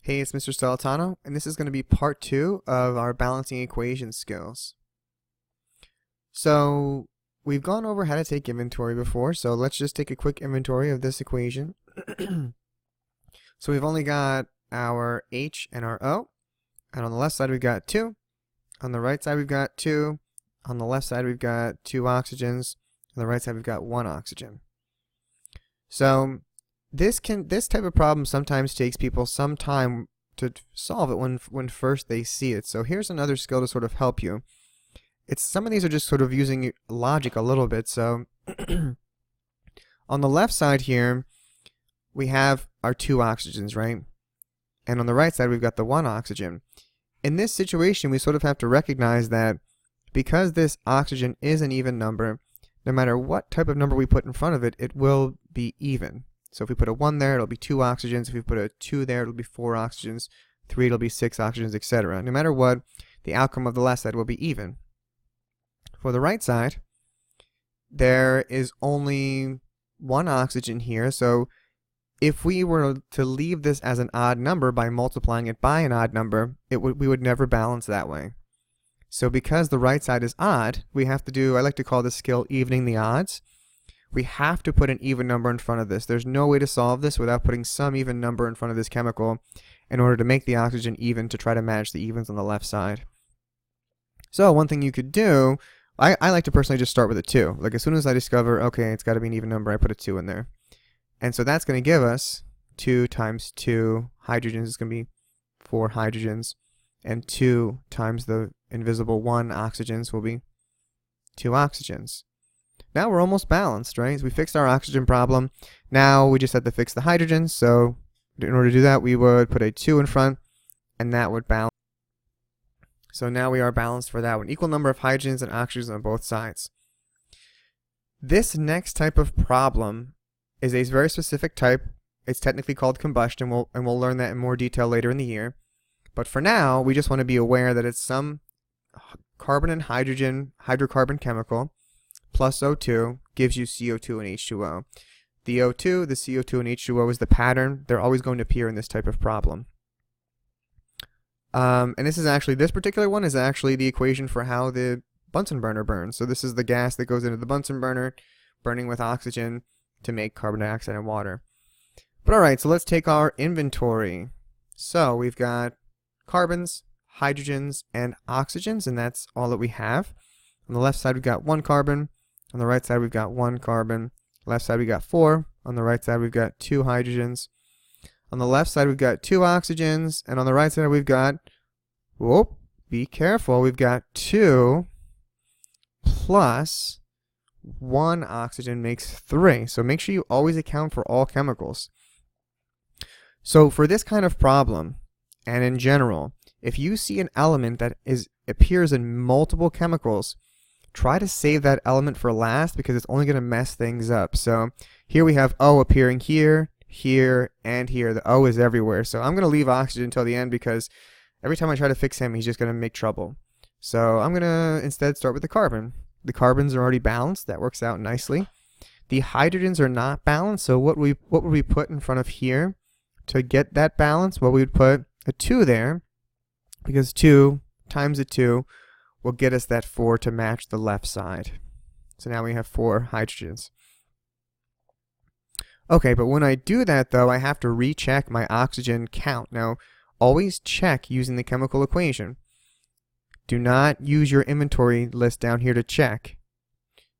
Hey, it's Mr. Stolatano, and this is going to be part 2 of our balancing equation skills. So, we've gone over how to take inventory before, so let's just take a quick inventory of this equation. So we've only got our H and our O, and on the left side we've got 2, on the right side we've got 2, on the left side we've got 2 oxygens, on the right side we've got 1 oxygen. So, this type of problem sometimes takes people some time to solve it when first they see it. So here's another skill to sort of help you. Some of these are just sort of using logic a little bit. So on the left side here, we have our 2 oxygens, right? And on the right side, we've got the 1 oxygen. In this situation, we sort of have to recognize that because this oxygen is an even number, no matter what type of number we put in front of it, it will be even. So if we put a 1 there, it'll be 2 oxygens. If we put a 2 there, it'll be 4 oxygens. 3, it'll be 6 oxygens, etc. No matter what, the outcome of the left side will be even. For the right side, there is only 1 oxygen here. So if we were to leave this as an odd number by multiplying it by an odd number, we would never balance that way. So because the right side is odd, we have to do, I like to call this skill evening the odds. We have to put an even number in front of this. There's no way to solve this without putting some even number in front of this chemical in order to make the oxygen even, to try to match the evens on the left side. So one thing you could do, I like to personally just start with a 2. Like as soon as I discover, okay, it's got to be an even number, I put a 2 in there. And so that's going to give us 2 times 2 hydrogens is going to be 4 hydrogens. And 2 times the invisible 1 oxygens will be 2 oxygens. Now we're almost balanced, right? So we fixed our oxygen problem. Now we just have to fix the hydrogens. So in order to do that, we would put a 2 in front, and that would balance. So now we are balanced for that one. Equal number of hydrogens and oxygens on both sides. This next type of problem is a very specific type. It's technically called combustion, and we'll learn that in more detail later in the year. But for now, we just want to be aware that it's some carbon and hydrogen hydrocarbon chemical plus O2 gives you CO2 and H2O. The O2, the CO2, and H2O is the pattern. They're always going to appear in this type of problem. And this particular one is actually the equation for how the Bunsen burner burns. So this is the gas that goes into the Bunsen burner, burning with oxygen to make carbon dioxide and water. But alright, so let's take our inventory. So we've got carbons, hydrogens, and oxygens, and that's all that we have. On the left side, we've got 1 carbon. On the right side, we've got 1 carbon. Left side, we got 4. On the right side, we've got 2 hydrogens. On the left side, we've got 2 oxygens. And on the right side, we've got, whoop, be careful, we've got 2 plus 1 oxygen makes 3. So make sure you always account for all chemicals. So for this kind of problem, and in general, if you see an element that appears in multiple chemicals, try to save that element for last because it's only going to mess things up. So here we have O appearing here, here, and here. The O is everywhere. So I'm going to leave oxygen until the end because every time I try to fix him, he's just going to make trouble. So I'm going to instead start with the carbon. The carbons are already balanced. That works out nicely. The hydrogens are not balanced. So what would we put in front of here to get that balance? Well, we would put a 2 there because 2 times a 2 will get us that 4 to match the left side. So now we have 4 hydrogens. Okay, but when I do that though, I have to recheck my oxygen count. Now, always check using the chemical equation. Do not use your inventory list down here to check.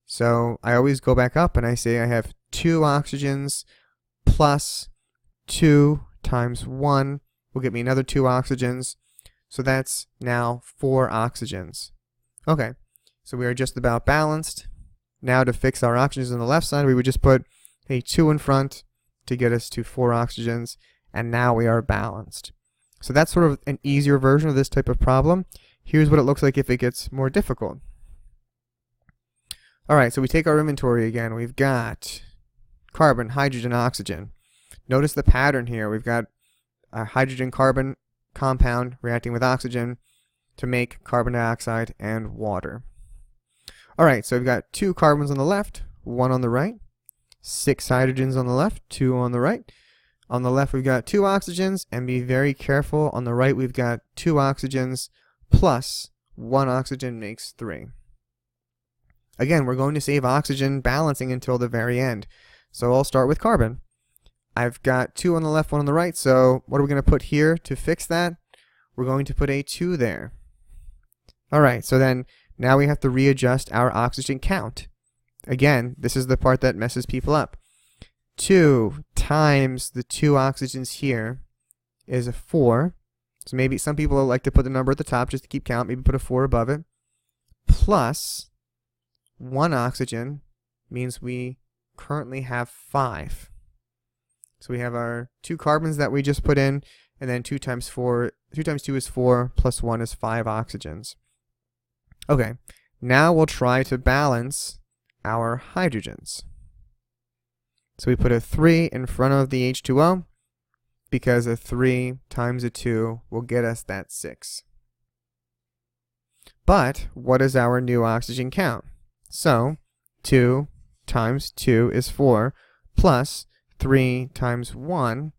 So I always go back up and I say I have 2 oxygens plus 2 times 1 will get me another 2 oxygens. So that's now 4 oxygens. Okay, so we are just about balanced. Now to fix our oxygens on the left side, we would just put a 2 in front to get us to 4 oxygens, and now we are balanced. So that's sort of an easier version of this type of problem. Here's what it looks like if it gets more difficult. Alright, so we take our inventory again. We've got carbon, hydrogen, oxygen. Notice the pattern here. We've got a hydrogen-carbon compound reacting with oxygen to make carbon dioxide and water. Alright, so we've got 2 carbons on the left, 1 on the right, 6 hydrogens on the left, 2 on the right. On the left, we've got 2 oxygens, and be very careful. On the right, we've got 2 oxygens plus 1 oxygen makes 3. Again, we're going to save oxygen balancing until the very end. So I'll start with carbon. I've got 2 on the left, 1 on the right, so what are we going to put here to fix that? We're going to put a 2 there. Alright, so then now we have to readjust our oxygen count. Again, this is the part that messes people up. 2 times the 2 oxygens here is a 4. So maybe some people like to put the number at the top just to keep count. Maybe put a 4 above it. Plus 1 oxygen means we currently have 5. So we have our 2 carbons that we just put in, and then 2 times 2 is 4, plus 1 is 5 oxygens. Okay, now we'll try to balance our hydrogens. So we put a 3 in front of the H2O, because a 3 times a 2 will get us that 6. But what is our new oxygen count? So 2 times 2 is 4, plus 3 times 1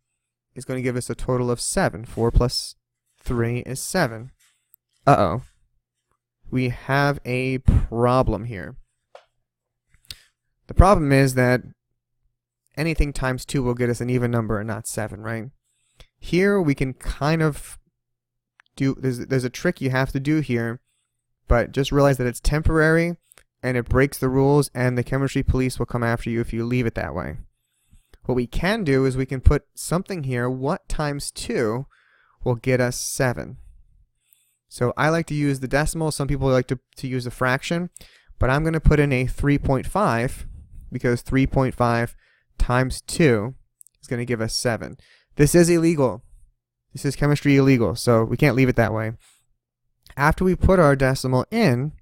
is going to give us a total of 7. 4 plus 3 is 7. Uh-oh. We have a problem here. The problem is that anything times 2 will get us an even number and not 7, right? Here we can kind of do, there's a trick you have to do here, but just realize that it's temporary and it breaks the rules, and the chemistry police will come after you if you leave it that way. What we can do is we can put something here. What times 2 will get us 7? So I like to use the decimal. Some people like to use a fraction, but I'm going to put in a 3.5 because 3.5 times 2 is going to give us 7. This is illegal. This is chemistry illegal, so we can't leave it that way. After we put our decimal in,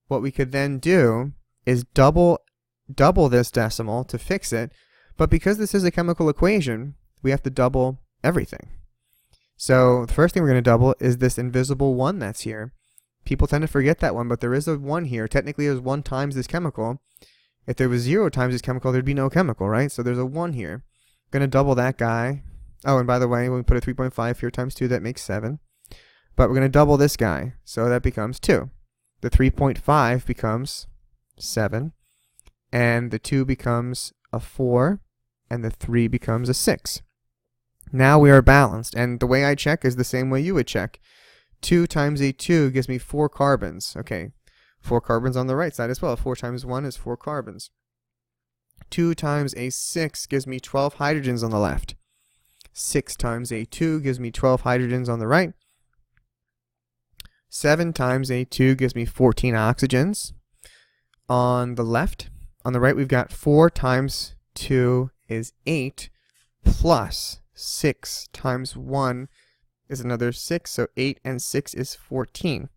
what we could then do is double this decimal to fix it, but because this is a chemical equation, we have to double everything. So the first thing we're going to double is this invisible 1 that's here. People tend to forget that one, but there is a 1 here. Technically, there's 1 times this chemical. If there was 0 times this chemical, there'd be no chemical, right? So there's a 1 here. Going to double that guy. Oh, and by the way, when we put a 3.5 here times 2, that makes 7. But we're going to double this guy, so that becomes 2. The 3.5 becomes 7, and the 2 becomes a 4, and the 3 becomes a 6. Now we are balanced, and the way I check is the same way you would check. 2 times a 2 gives me 4 carbons. Okay, 4 carbons on the right side as well. 4 times 1 is 4 carbons. 2 times a 6 gives me 12 hydrogens on the left. 6 times a 2 gives me 12 hydrogens on the right. 7 times a 2 gives me 14 oxygens on the left. On the right, we've got 4 times 2 is 8, plus 6 times 1 is another 6, so 8 and 6 is 14.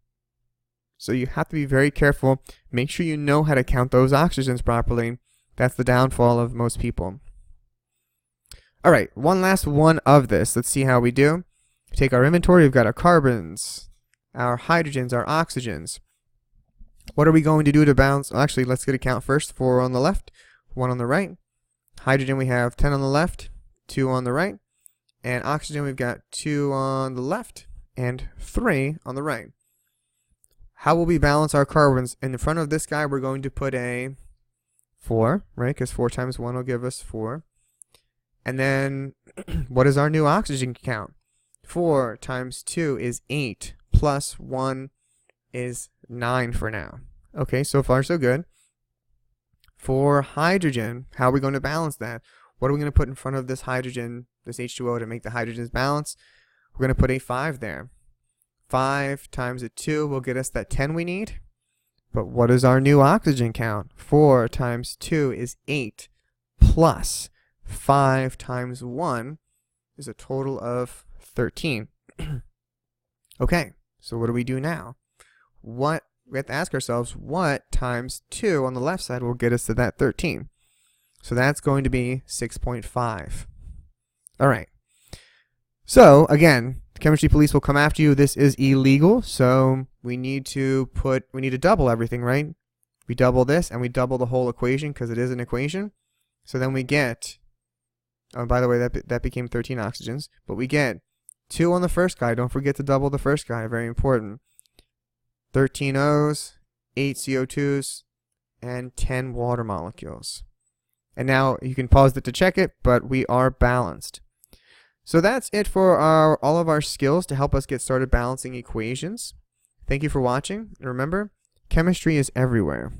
So you have to be very careful. Make sure you know how to count those oxygens properly. That's the downfall of most people. All right, one last one of this. Let's see how we do. Take our inventory. We've got our carbons, our hydrogens, our oxygens. What are we going to do to balance? Well, actually, let's get a count first. 4 on the left, 1 on the right. Hydrogen, we have 10 on the left, 2 on the right. And oxygen, we've got 2 on the left and 3 on the right. How will we balance our carbons? In front of this guy, we're going to put a 4, right? Because 4 times 1 will give us 4. And then, what is our new oxygen count? 4 times 2 is 8, plus 1 is 9 for now. Okay, so far so good. For hydrogen, how are we going to balance that? What are we going to put in front of this hydrogen, this H2O, to make the hydrogens balance? We're going to put a 5 there. 5 times a 2 will get us that 10 we need. But what is our new oxygen count? 4 times 2 is 8, plus 5 times 1 is a total of 13. Okay, so what do we do now? We have to ask ourselves, what times 2 on the left side will get us to that 13? So that's going to be 6.5. All right. So again, the chemistry police will come after you. This is illegal, so we need to double everything, right? We double this and we double the whole equation because it is an equation. So then we get, Oh, by the way, that became 13 oxygens. But we get 2 on the first guy. Don't forget to double the first guy. Very important. 13 O's, 8 CO2s, and 10 water molecules. And now you can pause it to check it, but we are balanced. So that's it for all of our skills to help us get started balancing equations. Thank you for watching. And remember, chemistry is everywhere.